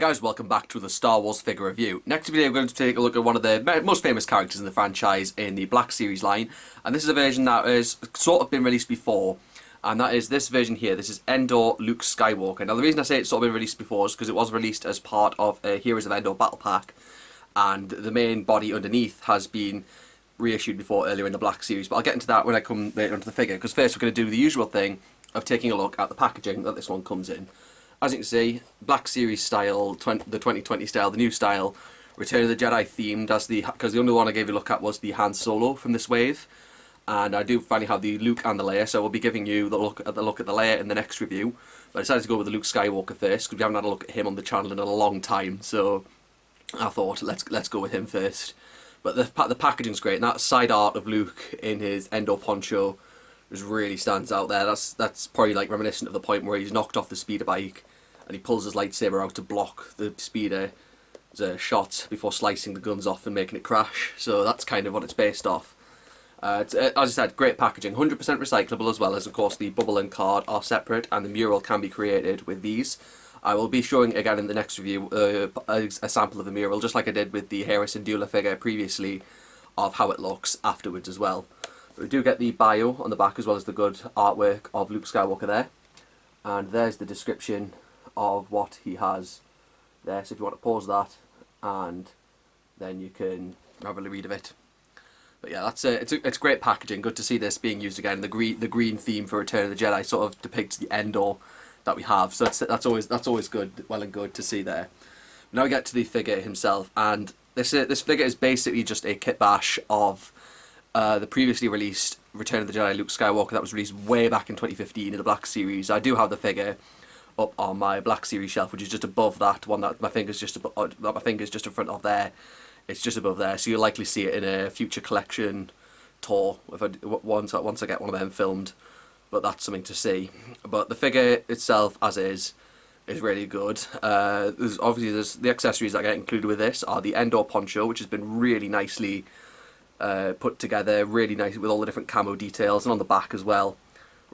guys, welcome back to the Star Wars figure review. Next video we're going to take a look at one of the most famous characters in the franchise in the Black Series line, and this is a version that has sort of been released before, and that is this version here. This is Endor Luke Skywalker. Now the reason I say it's sort of been released before is because it was released as part of a Heroes of Endor battle pack, and the main body underneath has been reissued before earlier in the Black Series, but I'll get into that when I come later onto the figure, because first we're going to do the usual thing of taking a look at the packaging that this one comes in. As you can see, Black Series style, the 2020 style, the new style, Return of the Jedi themed, because the only one I gave you a look at was the Han Solo from this wave, and I do finally have the Luke and the Leia, so we'll be giving you the look at the Leia in the next review. But I decided to go with the Luke Skywalker first because we haven't had a look at him on the channel in a long time, so I thought let's go with him first. But the packaging's great, and that side art of Luke in his Endor Poncho just really stands out there. That's probably like reminiscent of the point where he's knocked off the speeder bike and he pulls his lightsaber out to block the speeder as a shot before slicing the guns off and making it crash. So that's kind of what it's based off. As I said, great packaging, 100% recyclable, as well as of course the bubble and card are separate, and the mural can be created with these. I will be showing again in the next review a sample of the mural, just like I did with the Harrison Dula figure previously, of how it looks afterwards as well. But we do get the bio on the back as well as the good artwork of Luke Skywalker there, and there's the description of what he has there, so if you want to pause that and then you can have a read of it. But yeah, it's great packaging. Good to see this being used again. The green theme for Return of the Jedi sort of depicts the Endor that we have, so that's always good, well and good to see there. Now we get to the figure himself, and this figure is basically just a kit bash of the previously released Return of the Jedi Luke Skywalker that was released way back in 2015 in the Black Series. I do have the figure up on my Black Series shelf, which is just above that one that my finger's just in front of there. It's just above there, so you'll likely see it in a future collection tour once I get one of them filmed. But that's something to see. But the figure itself, as is really good. There's the accessories that get included with this are the Endor Poncho, which has been really nicely put together, really nice with all the different camo details, and on the back as well.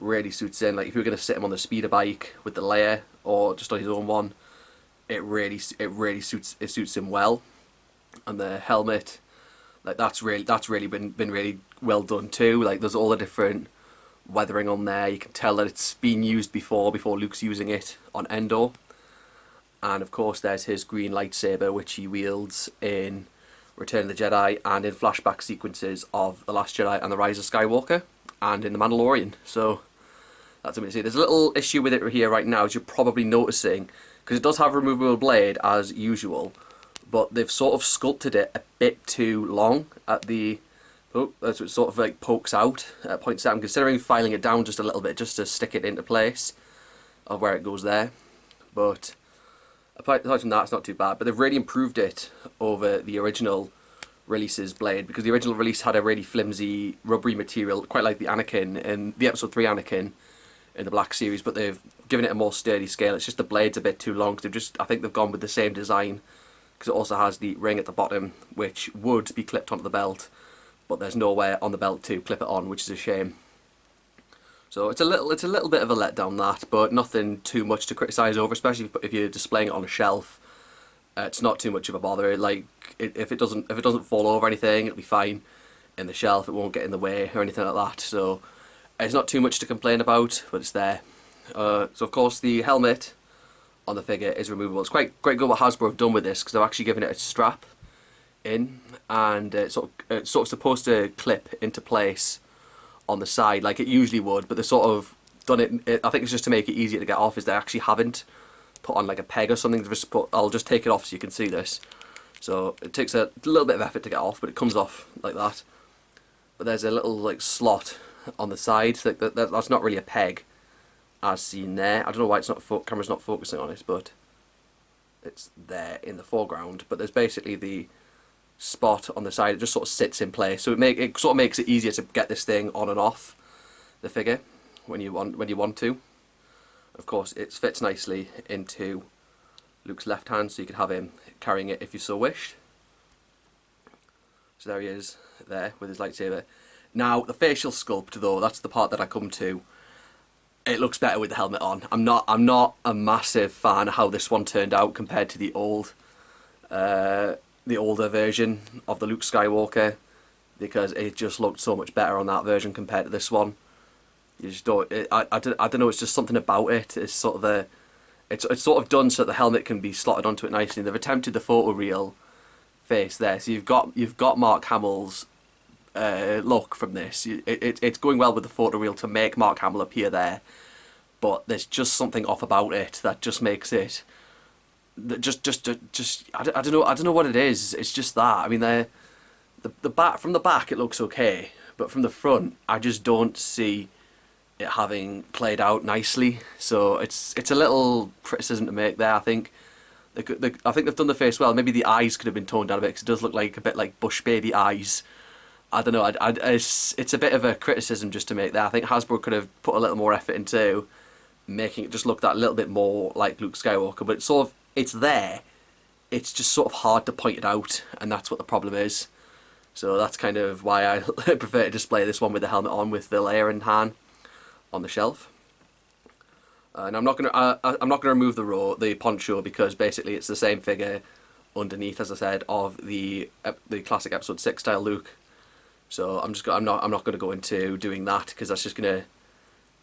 Really suits in. Like if you were going to sit him on the speeder bike with the Leia or just on his own one, it really suits him well. And the helmet, like that's really been really well done too. Like there's all the different weathering on there. You can tell that it's been used before Luke's using it on Endor. And of course there's his green lightsaber, which he wields in Return of the Jedi and in flashback sequences of The Last Jedi and The Rise of Skywalker and in The Mandalorian. So that's something to see. There's a little issue with it here right now, as you're probably noticing, because it does have a removable blade as usual, but they've sort of sculpted it a bit too long at the... Oh, that's what it sort of like pokes out, points out. I'm considering filing it down just a little bit just to stick it into place of where it goes there. But aside from that, it's not too bad. But they've really improved it over the original release's blade, because the original release had a really flimsy, rubbery material, quite like the Anakin in the Episode 3 Anakin in the Black Series, but they've given it a more sturdy scale. It's just the blade's a bit too long. I think they've gone with the same design, because it also has the ring at the bottom, which would be clipped onto the belt, but there's nowhere on the belt to clip it on, which is a shame. So it's a little bit of a letdown, that, but nothing too much to criticise over, especially if you're displaying it on a shelf. It's not too much of a bother. Like if it doesn't fall over anything, it'll be fine in the shelf. It won't get in the way or anything like that. So it's not too much to complain about, but it's there. So of course the helmet on the figure is removable. It's quite good what Hasbro have done with this, because they've actually given it a strap in, and it's sort of supposed to clip into place on the side like it usually would, but they've sort of done it. I think it's just to make it easier to get off, is they actually haven't put on like a peg or something. I'll just take it off so you can see this. So it takes a little bit of effort to get off, but it comes off like that. But there's a little like slot on the side. Like that's not really a peg, as seen there. I don't know why it's not camera's not focusing on it, but it's there in the foreground. But there's basically the spot on the side. It just sort of sits in place, so it sort of makes it easier to get this thing on and off the figure when you want to. Of course, it fits nicely into Luke's left hand, so you can have him carrying it if you so wished. So there he is, there with his lightsaber. Now the facial sculpt, though, that's the part that I come to. it looks better with the helmet on. I'm not a massive fan of how this one turned out compared to the older version of the Luke Skywalker, because it just looked so much better on that version compared to this one. You just don't. I don't know. It's just something about it. It's sort of it's sort of done so that the helmet can be slotted onto it nicely. They've attempted the photoreal face there, so you've got Mark Hamill's look from this. It's going well with the photoreal to make Mark Hamill appear there, but there's just something off about it that just makes it. Just I don't know what it is. It's just that. I mean, the back, from the back it looks okay, but from the front I just don't see it having played out nicely. So it's a little criticism to make there. I think I think they've done the face well. Maybe the eyes could have been toned down a bit, because it does look like a bit like Bush baby eyes. I don't know. It's a bit of a criticism just to make there. I think Hasbro could have put a little more effort into making it just look that little bit more like Luke Skywalker. But it's there. It's just sort of hard to point it out, and that's what the problem is. So that's kind of why I prefer to display this one with the helmet on, with the Leia and Han on the shelf. And I'm not gonna remove the Poncho, because basically it's the same figure underneath, as I said, of the classic Episode 6 style Luke. So I'm not gonna go into doing that, because that's just gonna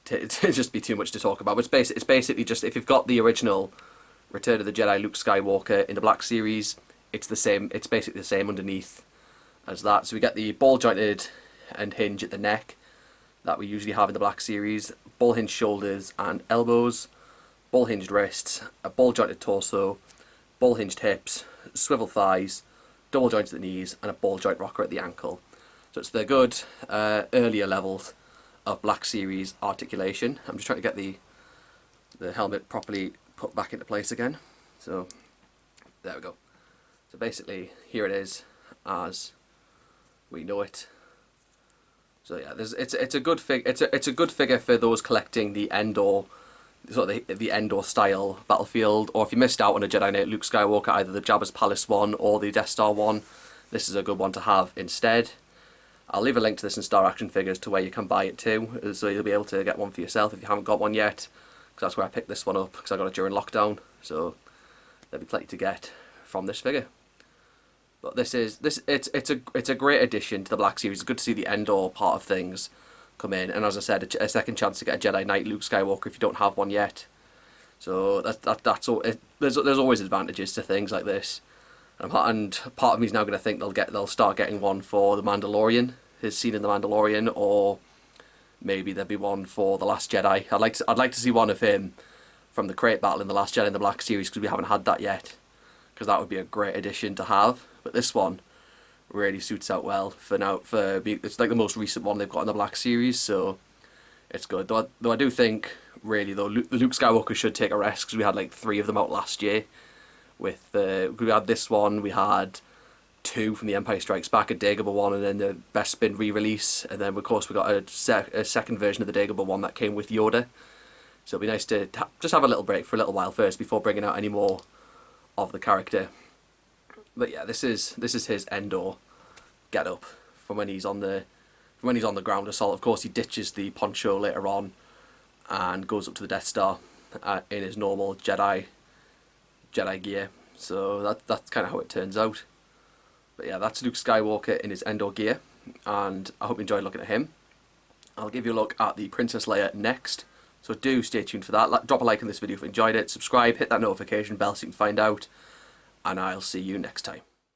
just be too much to talk about. But it's basically just, if you've got the original Return of the Jedi Luke Skywalker in the Black Series, it's the same. It's basically the same underneath as that. So we get the ball jointed and hinge at the neck that we usually have in the Black Series, ball hinged shoulders and elbows, ball hinged wrists, a ball jointed torso, ball hinged hips, swivel thighs, double joints at the knees, and a ball joint rocker at the ankle. So it's the good earlier levels of Black Series articulation. I'm just trying to get the helmet properly put back into place again. So there we go. So basically here it is as we know it. So yeah, it's a good it's a good figure for those collecting the Endor, sort of the Endor style battlefield, or if you missed out on a Jedi Knight Luke Skywalker, either the Jabba's Palace one or the Death Star one, this is a good one to have instead. I'll leave a link to this in Star Action Figures to where you can buy it too, so you'll be able to get one for yourself if you haven't got one yet, because that's where I picked this one up, because I got it during lockdown. So there'll be plenty to get from this figure. But it's a great addition to the Black Series. It's good to see the Endor part of things come in, and as I said, a second chance to get a Jedi Knight Luke Skywalker if you don't have one yet. So that's all. There's always advantages to things like this, and part of me is now going to think they'll start getting one for the Mandalorian, his scene in the Mandalorian, or maybe there'll be one for the Last Jedi. I'd like to see one of him from the crate battle in the Last Jedi in the Black Series, because we haven't had that yet, because that would be a great addition to have. But this one really suits out well for now. It's like the most recent one they've got in the Black Series, so it's good. Though I do think, really, the Luke Skywalker should take a rest, because we had like 3 of them out last year. We had this one, we had 2 from the Empire Strikes Back, a Dagobah one, and then the Bespin re-release, and then of course we got a second version of the Dagobah one that came with Yoda. So it'd be nice to just have a little break for a little while first before bringing out any more of the character. But yeah, this is his Endor get up from when he's on the ground assault. Of course, he ditches the Poncho later on and goes up to the Death Star in his normal Jedi gear. So that's kind of how it turns out. But yeah, that's Luke Skywalker in his Endor gear, and I hope you enjoyed looking at him. I'll give you a look at the Princess Leia next, so do stay tuned for that. Drop a like on this video if you enjoyed it, subscribe, hit that notification bell so you can find out, and I'll see you next time.